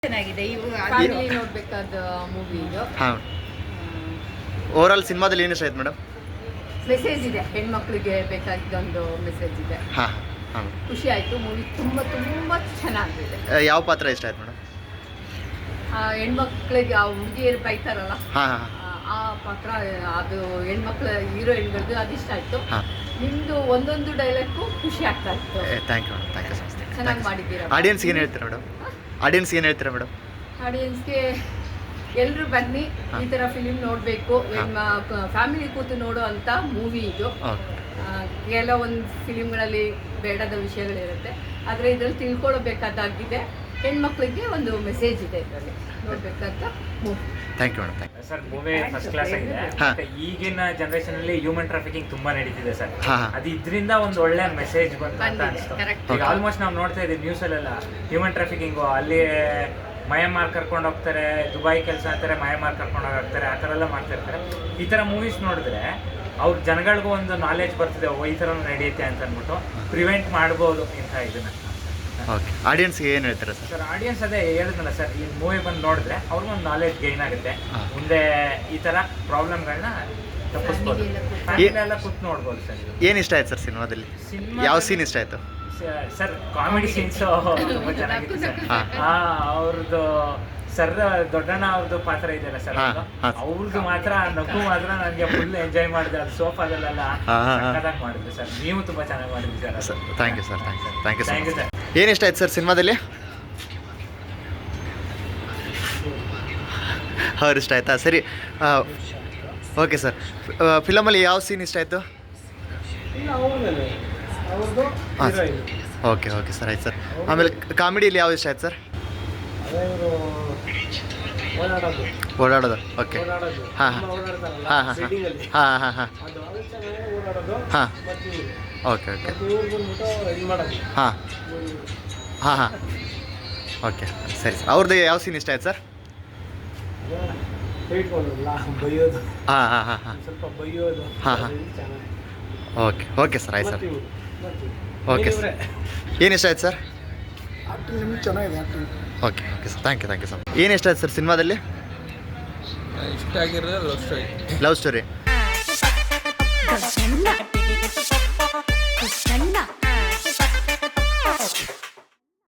ಚೆನ್ನಾಗಿದೆ. ಇವು family ನೋಡ್ಬೇಕಾದ movie ಇದು. ಹಾಂ, ಓವರಾಲ್ ಸಿನಿಮಾದಲ್ಲಿ ಏನು ಇಷ್ಟ ಆಯ್ತು ಮೇಡಮ್? ಮೆಸೇಜ್ ಇದೆ, ಹೆಣ್ಮಕ್ಳಿಗೆ ಬೇಕಾಗಿದ್ದೊಂದು ಮೆಸೇಜ್ ಇದೆ. ಹಾಂ ಹಾಂ. ಖುಷಿ ಆಯಿತು. ಮೂವಿ ತುಂಬ ತುಂಬ ಚೆನ್ನಾಗಿದೆ. ಯಾವ ಪಾತ್ರ ಇಷ್ಟ ಆಯ್ತು ಮೇಡಮ್? ಹೆಣ್ಮಕ್ಳಿಗೆ ಆ ಹುಡುಗಿಯರು ಬೈತಾರಲ್ಲ, ಹಾಂ ಹಾಂ ಆ ಪಾತ್ರ, ಅದು ಹೆಣ್ಮಕ್ಳ ಹೀರೋಯಿನ್ಗಳದ್ದು ಅದು ಇಷ್ಟ ಆಯಿತು. ಹಾಂ. ನಿಮ್ಮದು ಒಂದೊಂದು ಡೈಲಾಗು ಖುಷಿ ಆಗ್ತಾ ಇತ್ತು. Thank you madam, thank you so much. ಚೆನ್ನಾಗಿ ಮಾಡಿದ್ದೀರಾ. ಆಡಿಯನ್ಸ್ಗೆ ಏನು ಹೇಳ್ತೀರಾ ಮೇಡಮ್? ಆಡಿಯನ್ಸ್ಗೆ ಏನು ಹೇಳ್ತೀರಾ ಮೇಡಮ್? ಆಡಿಯನ್ಸ್ಗೆ ಎಲ್ಲರೂ ಬನ್ನಿ, ಈ ಥರ ಫಿಲಿಮ್ ನೋಡಬೇಕು. ಫ್ಯಾಮಿಲಿ ಕೂತು ನೋಡೋ ಅಂಥ ಮೂವಿ ಇದು. ಕೆಲವೊಂದು ಫಿಲಿಮ್ಗಳಲ್ಲಿ ಬೇಡದ ವಿಷಯಗಳಿರುತ್ತೆ, ಆದರೆ ಇದರಲ್ಲಿ ತಿಳ್ಕೊಳ್ಬೇಕಾದಾಗಿದೆ. ಹೆಣ್ಮಕ್ಳಿಗೆ ಒಂದು ಮೆಸೇಜ್ ಇದೆ ಇದರಲ್ಲಿ, ನೋಡ್ಬೇಕಂತ movie. Thank you madam, thank you sir. Movie first class ಆಗಿದೆ. ಮತ್ತೆ ಈಗಿನ ಜನರೇಷನ್ ಅಲ್ಲಿ ಹ್ಯೂಮನ್ ಟ್ರಾಫಿಕಿಂಗ್ ತುಂಬಾ ನಡೀತಿದೆ ಸರ್. ಅದು ಇದರಿಂದ ಒಂದು ಒಳ್ಳೆ ಮೆಸೇಜ್ ಬಂತು ಅಂತ ಅನಿಸ್ತು. ಈಗ ಆಲ್ಮೋಸ್ಟ್ ನಾವು ನೋಡ್ತಾ ಇದ್ದೀವಿ ನ್ಯೂಸ್ ಅಲ್ಲೆಲ್ಲ ಹ್ಯೂಮನ್ ಟ್ರಾಫಿಕಿಂಗು. ಅಲ್ಲಿ ಮಯನ್ಮಾರ್ ಕರ್ಕೊಂಡು ಹೋಗ್ತಾರೆ, ದುಬೈ ಕೆಲಸ ಅಂತಾರೆ, ಮಯನ್ಮಾರ್ ಕರ್ಕೊಂಡು ಹೋಗ್ತಾರೆ, ಆ ಥರ ಎಲ್ಲ ಮಾಡ್ತಾ ಇರ್ತಾರೆ. ಈ ಥರ ಮೂವೀಸ್ ನೋಡಿದ್ರೆ ಅವ್ರ ಜನಗಳಿಗೂ ಒಂದು ನಾಲೆಜ್ ಬರ್ತದೆ, ಈ ಥರ ನಡೆಯುತ್ತೆ ಅಂತ ಅಂದ್ಬಿಟ್ಟು ಪ್ರಿವೆಂಟ್ ಮಾಡ್ಬೋದು ಇಂಥ ಇದನ್ನ. ಓಕೆ, ಆಡಿಯನ್ಸ್ಗೆ ಏನು ಹೇಳ್ತೀರಾ ಸರ್? ಸರ್ ಆಡಿಯನ್ಸ್ ಅದೇ ಹೇಳಿದ್ನಲ್ಲ ಸರ್, ಈ ಮೂವಿ ಬಂದು ನೋಡಿದ್ರೆ ಅವ್ರಿಗೊಂದು ನಾಲೆಜ್ ಗೈನ್ ಆಗುತ್ತೆ. ಮುಂದೆ ಈ ಥರ ಪ್ರಾಬ್ಲಮ್ಗಳನ್ನ ತಪ್ಪಿಸ್ಬೋದು, ಫ್ಯಾಮಿಲಿ ಎಲ್ಲ ಕೂತ್ ನೋಡ್ಬೋದು ಸರ್. ಏನು ಇಷ್ಟ ಆಯ್ತು ಸರ್ ಸಿನಿಮಾದಲ್ಲಿ? ಯಾವ ಸೀನ್ ಇಷ್ಟ ಆಯಿತು ಸರ್? ಕಾಮಿಡಿ ಸೀನ್ಸು ತುಂಬ ಚೆನ್ನಾಗಿತ್ತು ಸರ್. ಅವ್ರದ್ದು ಸರ್, ದೊಡ್ಡಣ್ಣ ಅವ್ರದ್ದು ಪಾತ್ರ ಇದೆಯಲ್ಲ ಸರ್, ಅವ್ರದ್ದು ಮಾತ್ರ ನಗು ಮಾತ್ರ ನನಗೆ ಫುಲ್ ಎಂಜಾಯ್ ಮಾಡಿದೆ. ಅದು ಸೋಫಾದಲ್ಲೆಲ್ಲ ಸಕ್ಕತ್ತಾಗಿ ಮಾಡಿದ್ವಿ ಸರ್. ನೀವು ತುಂಬ ಚೆನ್ನಾಗಿ ಮಾಡಿದ್ವಿ sir. Thank you sir, thank you, thank you thank you sir. ಏನು ಇಷ್ಟ ಆಯ್ತು ಸರ್ ಸಿನಿಮಾದಲ್ಲಿ? ಅವ್ರು ಇಷ್ಟ ಆಯ್ತಾ? ಸರಿ, ಓಕೆ ಸರ್. ಫಿಲಮಲ್ಲಿ ಯಾವ ಸೀನ್ ಇಷ್ಟ ಆಯಿತು? ಹಾಂ, ಓಕೆ ಓಕೆ ಸರ್, ಆಯ್ತು ಸರ್. ಆಮೇಲೆ ಕಾಮಿಡಿಯಲ್ಲಿ ಯಾವ ಇಷ್ಟ ಆಯ್ತು ಸರ್? ಓಡಾಡೋದು. ಓಕೆ, ಹಾಂ ಹಾಂ ಹಾಂ ಹಾಂ ಹಾಂ ಹಾಂ ಹಾಂ ಹಾಂ, ಓಕೆ ಓಕೆ, ಹಾಂ ಹಾಂ ಹಾಂ, ಓಕೆ ಸರಿ ಸರ್. ಅವ್ರದ್ದು ಯಾವ ಸೀನ್ ಇಷ್ಟ ಆಯ್ತು ಸರ್? ಹಾಂ ಹಾಂ ಹಾಂ ಹಾಂ ಹಾಂ ಹಾಂ, ಓಕೆ ಓಕೆ ಸರ್, ಆಯ್ತು ಸರ್. ಓಕೆ ಸರ್, ಏನು ಇಷ್ಟ ಆಯ್ತು ಸರ್? ಚೆನ್ನಾಗಿದೆ. Okay okay sir, thank you, thank you sir. ಏನು ಇಷ್ಟ ಆಯ್ತು ಸರ್ ಸಿನಿಮಾದಲ್ಲಿ? ಇಷ್ಟ ಆಗಿರೋದು ಲವ್ ಸ್ಟೋರಿ. Love story.